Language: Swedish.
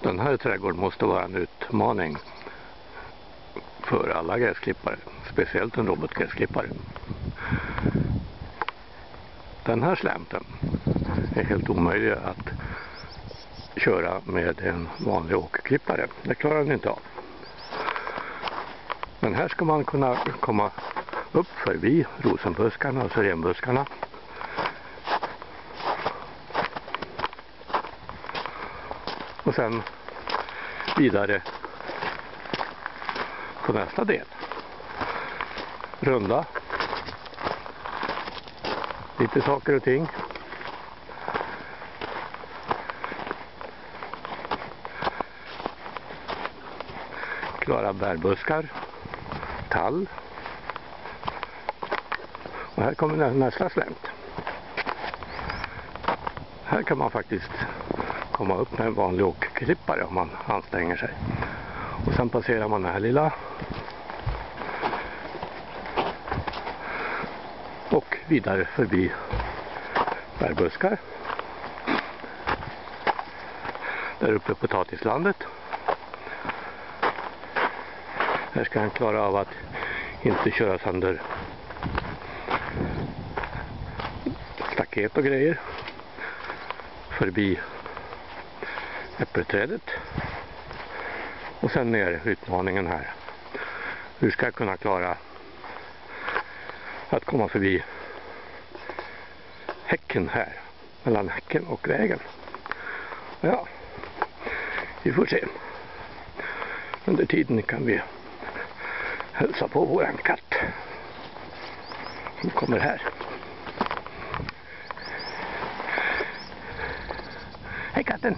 Den här trädgården måste vara en utmaning för alla gräsklippare, speciellt en robotgräsklippare. Den här slänten är helt omöjlig att köra med en vanlig åkerklippare. Det klarar den inte av. Men här ska man kunna komma upp förbi rosenbuskarna och syrenbuskarna. Och sen vidare på nästa del. Runda lite saker och ting. Klara bärbuskar, tall. Och här kommer nästa slänt. Här kan man faktiskt komma upp med en vanlig åkerklippare om man anstränger sig. Och sen passerar man den här lilla. Och vidare förbi bärbuskar. Där uppe på potatislandet. Här ska han klara av att inte köra sönder staket och grejer. Förbi äppelträdet. Och sen ner utmaningen här. Hur ska jag kunna klara att komma förbi häcken här. Mellan häcken och vägen. Ja, vi får se. Under tiden kan vi hälsa på våran katt. Som kommer här. Hej katten!